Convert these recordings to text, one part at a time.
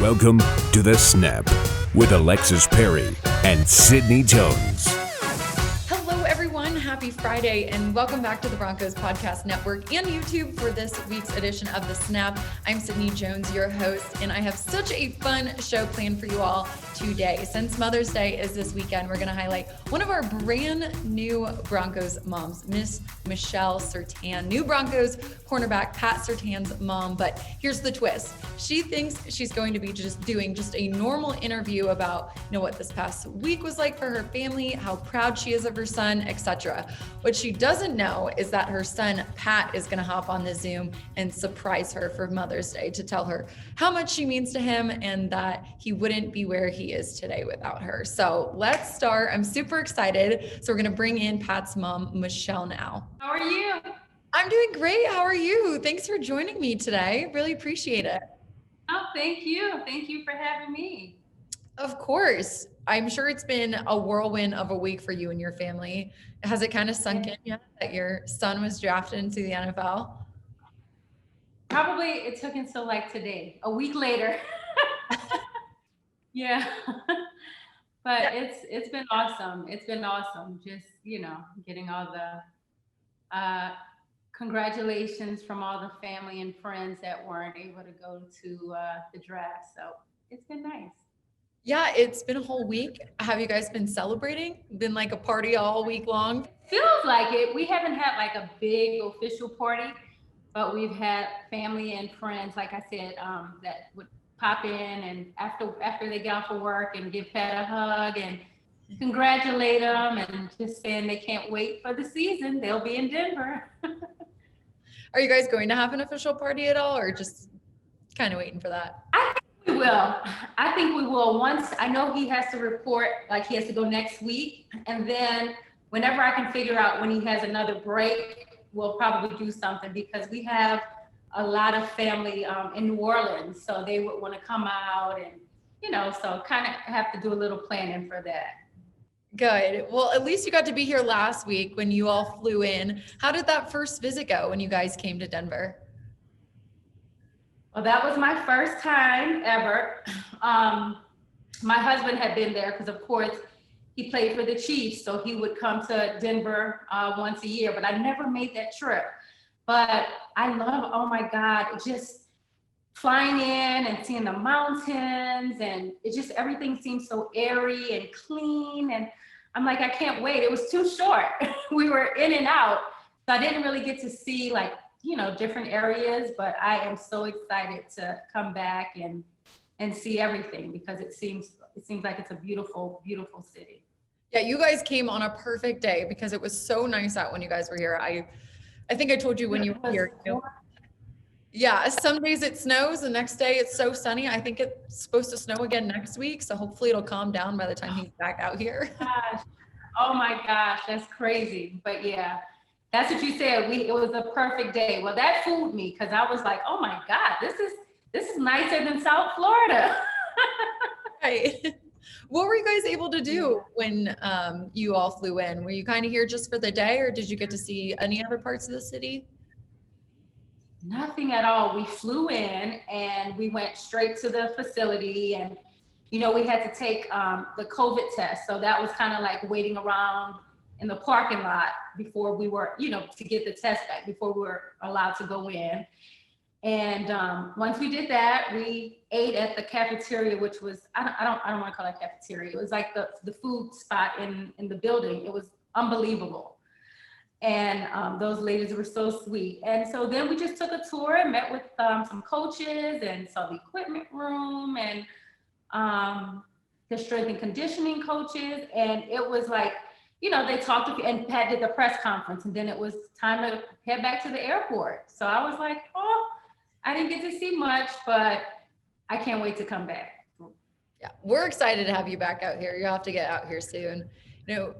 Welcome to The Snap with Alexis Perry and Sydney Jones. Hello, everyone. Happy Friday, and welcome back to the Broncos Podcast Network and YouTube for this week's edition of The Snap. I'm Sydney Jones, your host, and I have such a fun show planned for you all today. Since Mother's Day is this weekend, we're going to highlight one of our brand new Broncos moms, Miss Michelle Surtain, new Broncos cornerback Pat Surtain's mom. But here's the twist. She thinks she's going to be doing a normal interview about, what this past week was like for her family, how proud she is of her son, etc. What she doesn't know is that her son, Pat, is going to hop on the Zoom and surprise her for Mother's Day to tell her how much she means to him and that he wouldn't be where he is today without her. So let's start. I'm super excited. So we're going to bring in Pat's mom, Michelle, now. How are you? I'm doing great. How are you? Thanks for joining me today. Really appreciate it. Oh, thank you. Thank you for having me. Of course. I'm sure it's been a whirlwind of a week for you and your family. Has it kind of sunk in yet that your son was drafted into the NFL? Probably it took until like today, a week later. Yeah. But it's been awesome. It's been awesome. Just, getting all the congratulations from all the family and friends that weren't able to go to the draft. So it's been nice. Yeah, it's been a whole week. Have you guys been celebrating? Been like a party all week long? Feels like it. We haven't had like a big official party, but we've had family and friends, like I said, that would pop in and after they get off of work and give Pat a hug and congratulate them and just saying they can't wait for the season. They'll be in Denver. Are you guys going to have an official party at all or just kind of waiting for that? I think we will. Once I know he has to report, like he has to go next week. And then whenever I can figure out when he has another break, we'll probably do something because we have a lot of family in New Orleans. So they would want to come out and, so kind of have to do a little planning for that. Good. Well, at least you got to be here last week when you all flew in. How did that first visit go when you guys came to Denver? Well, that was my first time ever. My husband had been there because, of course, he played for the Chiefs, so he would come to Denver once a year, but I never made that trip. But I love, oh my God, just flying in and seeing the mountains and everything seems so airy and clean. And I'm like, I can't wait. It was too short. We were in and out. So I didn't really get to see different areas, but I am so excited to come back and see everything because it seems like it's a beautiful, beautiful city. Yeah, you guys came on a perfect day because it was so nice out when you guys were here. I think I told you when you were here. Yeah, some days it snows, the next day it's so sunny. I think it's supposed to snow again next week, so hopefully it'll calm down by the time he's back out here. Gosh. Oh my gosh, that's crazy. But yeah, that's what you said. It was a perfect day. Well, that fooled me because I was like, oh my God, this is nicer than South Florida. Right. What were you guys able to do when you all flew in? Were you kind of here just for the day or did you get to see any other parts of the city? Nothing at all. We flew in and we went straight to the facility and, we had to take the COVID test. So that was kind of like waiting around in the parking lot before we were, to get the test back before we were allowed to go in. And once we did that, we ate at the cafeteria, which was, I don't want to call it cafeteria. It was like the food spot in the building. It was unbelievable. And those ladies were so sweet. And so then we just took a tour and met with some coaches and saw the equipment room and the strength and conditioning coaches. And it was like, they talked to, and Pat did the press conference and then it was time to head back to the airport. So I was like, oh, I didn't get to see much, but I can't wait to come back. Yeah, we're excited to have you back out here. You'll have to get out here soon.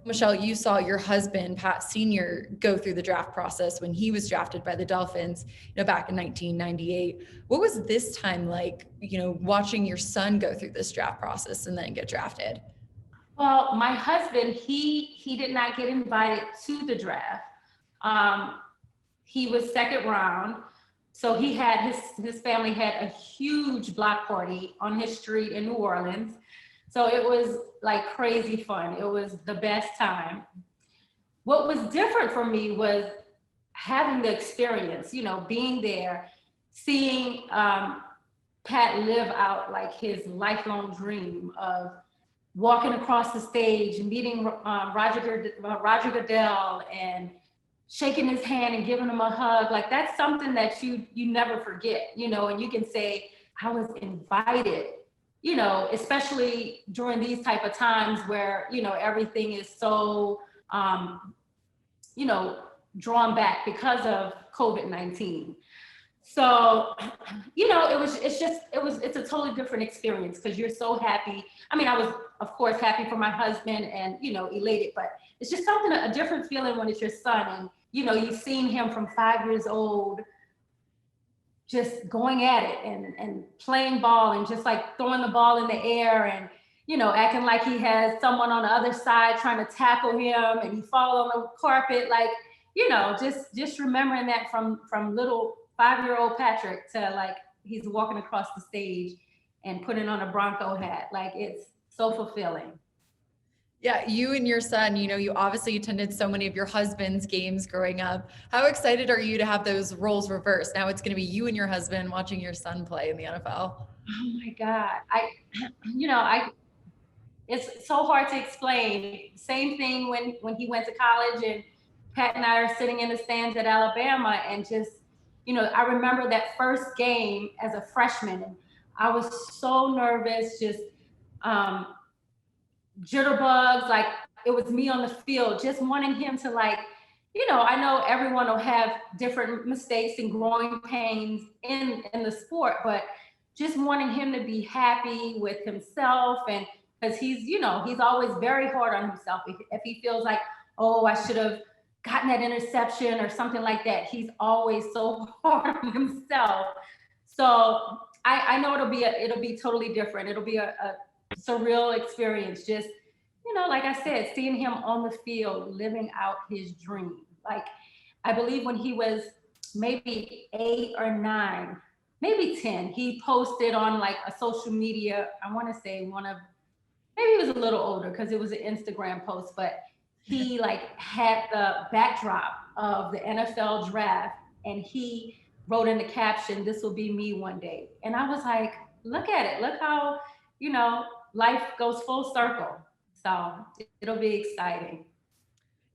Michelle, you saw your husband, Pat Sr., go through the draft process when he was drafted by the Dolphins, back in 1998. What was this time like, watching your son go through this draft process and then get drafted? Well, my husband, he did not get invited to the draft. He was second round. So his family had a huge block party on his street in New Orleans. So it was like crazy fun. It was the best time. What was different for me was having the experience, being there, seeing Pat live out like his lifelong dream of walking across the stage and meeting Roger Goodell and shaking his hand and giving him a hug. Like that's something that you never forget, and you can say, I was invited, especially during these type of times where, everything is so, drawn back because of COVID-19. So, it's a totally different experience because you're so happy. I mean, I was, of course, happy for my husband and, elated, but it's just something, a different feeling when it's your son and, you've seen him from 5 years old, just going at it and playing ball and just like throwing the ball in the air and, acting like he has someone on the other side trying to tackle him and he falls on the carpet. Like, just remembering that from little 5-year-old Patrick to like, he's walking across the stage and putting on a Bronco hat. Like it's so fulfilling. Yeah, you and your son, you obviously attended so many of your husband's games growing up. How excited are you to have those roles reversed? Now it's going to be you and your husband watching your son play in the NFL. Oh my God. It's so hard to explain. Same thing when he went to college and Pat and I are sitting in the stands at Alabama and just, I remember that first game as a freshman and I was so nervous, just jitterbugs, like it was me on the field, just wanting him to like, I know everyone will have different mistakes and growing pains in the sport, but just wanting him to be happy with himself and because he's always very hard on himself. If he feels like, oh, I should have gotten that interception or something like that, he's always so hard on himself. So I know it'll be totally different. It'll be a surreal experience. Just, like I said, seeing him on the field, living out his dream. Like, I believe when he was maybe 8 or 9, maybe 10, he posted on like a social media, I want to say maybe he was a little older because it was an Instagram post, but he like had the backdrop of the NFL draft and he wrote in the caption, "This will be me one day." And I was like, look at it. Look how, life goes full circle. So it'll be exciting.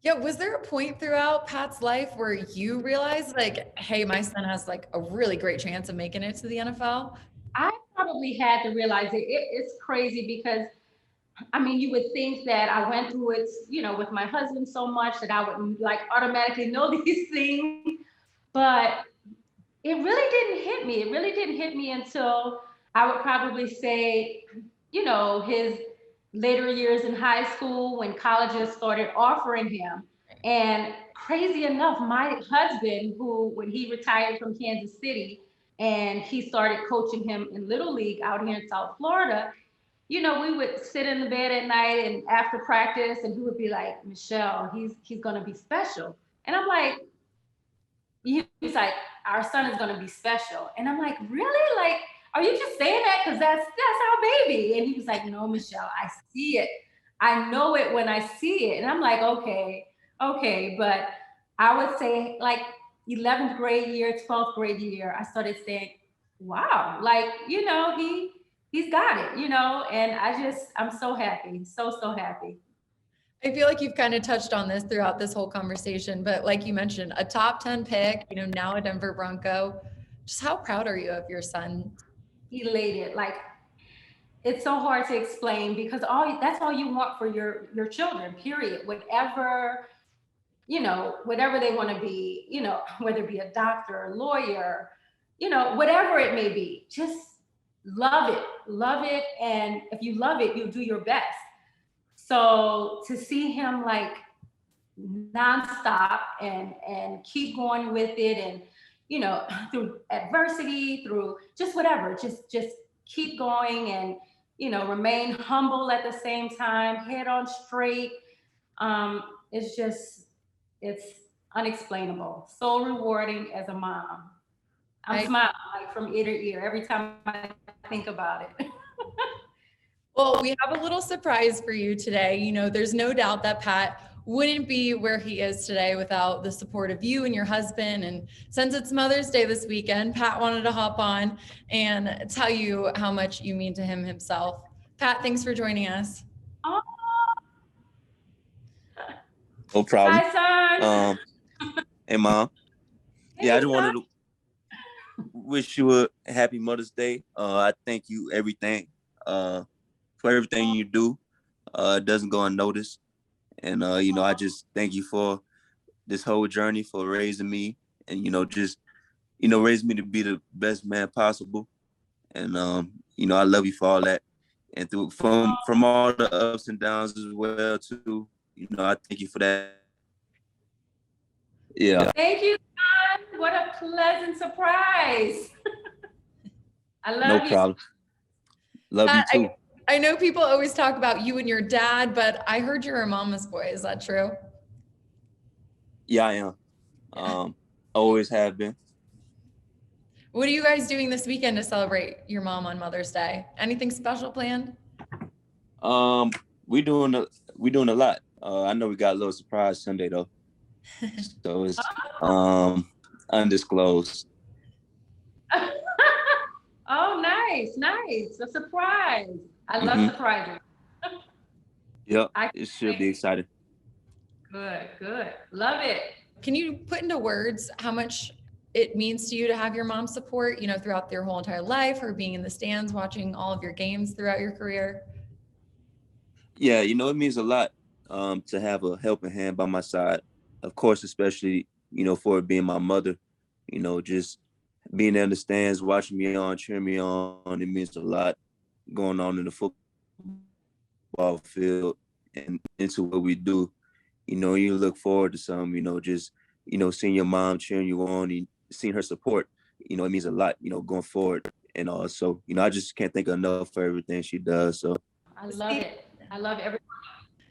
Yeah, was there a point throughout Pat's life where you realized like, hey, my son has like a really great chance of making it to the NFL? I probably had to realize it. It's crazy because I mean, you would think that I went through it, with my husband so much that I would like automatically know these things, but it really didn't hit me. It really didn't hit me until I would probably say, his later years in high school when colleges started offering him. And crazy enough, my husband, who, when he retired from Kansas City and he started coaching him in Little League out here in South Florida, we would sit in the bed at night and after practice and he would be like, Michelle, he's going to be special. And I'm like, he's like, our son is going to be special. And I'm like, really? Like, are you just saying that? Cause that's our baby. And he was like, no, Michelle, I see it. I know it when I see it. And I'm like, okay. But I would say like 11th grade year, 12th grade year, I started saying, wow, like, he's got it, and I'm so happy. So happy. I feel like you've kind of touched on this throughout this whole conversation, but like you mentioned, a top 10 pick, now a Denver Bronco. Just how proud are you of your son? Elated. Like, it's so hard to explain because that's all you want for your children, period. Whatever they want to be, whether it be a doctor, a lawyer, whatever it may be, just love it. And if you love it, you'll do your best. So to see him like nonstop and keep going with it and, through adversity, through just whatever, just keep going and, remain humble at the same time, head on straight. It's unexplainable. So rewarding as a mom. I'm smiling like from ear to ear every time I think about it. Well, we have a little surprise for you today. You know, there's no doubt that Pat wouldn't be where he is today without the support of you and your husband. And since it's Mother's Day this weekend, Pat wanted to hop on and tell you how much you mean to him himself. Pat, thanks for joining us. Oh. No problem. Hi, son. Hey, Mom. Hey, Yeah, I just son. wanted to wish you a happy Mother's Day. I thank you for everything you do. It doesn't go unnoticed. And, I just thank you for this whole journey, for raising me and, raising me to be the best man possible. And, I love you for all that. And from all the ups and downs as well, too. I thank you for that. Yeah. Thank you, son. What a pleasant surprise. I love No you. problem. Love Pat, you too. I know people always talk about you and your dad, but I heard you're a mama's boy. Is that true? Yeah, I am. Always have been. What are you guys doing this weekend to celebrate your mom on Mother's Day? Anything special planned? We doing a lot. I know we got a little surprise Sunday though. So it's undisclosed. Oh, nice. A surprise. I love surprises. Yep, it should be exciting. Good. Love it. Can you put into words how much it means to you to have your mom's support, throughout your whole entire life, or being in the stands, watching all of your games throughout your career? Yeah, it means a lot to have a helping hand by my side. Of course, especially, for it being my mother, just being in the stands, watching me on, cheering me on, it means a lot going on in the football field and into what we do. You look forward to some, just, seeing your mom cheering you on and seeing her support, it means a lot, going forward. And also, I just can't thank her enough for everything she does. So I love it. I love everything.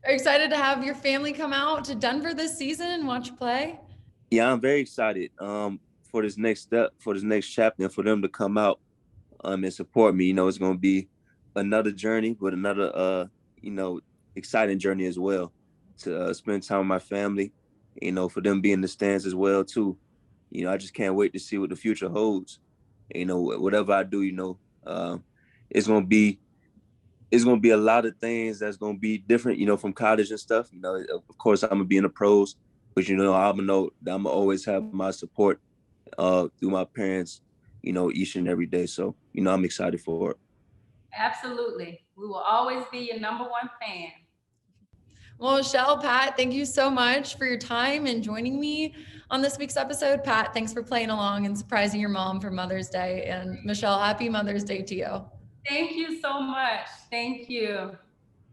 Are you excited to have your family come out to Denver this season and watch you play? Yeah, I'm very excited for this next step, for this next chapter, and for them to come out and support me. It's going to be another journey, but another, exciting journey as well to spend time with my family, for them being in the stands as well, too. I just can't wait to see what the future holds. Whatever I do, it's going to be a lot of things that's going to be different, from college and stuff. Of course, I'm going to be in the pros, but, I'm going to always have my support through my parents, each and every day. So, I'm excited for it. Absolutely. We will always be your number one fan. Well, Michelle, Pat, thank you so much for your time and joining me on this week's episode. Pat, thanks for playing along and surprising your mom for Mother's Day. And Michelle, happy Mother's Day to you. Thank you so much. Thank you.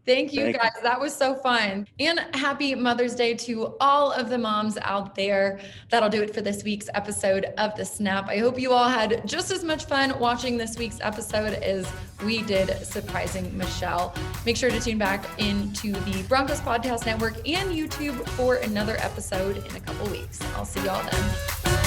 Thank you, guys. That was so fun. And happy Mother's Day to all of the moms out there. That'll do it for this week's episode of The Snap. I hope you all had just as much fun watching this week's episode as we did surprising Michelle. Make sure to tune back into the Broncos Podcast Network and YouTube for another episode in a couple weeks. I'll see y'all then.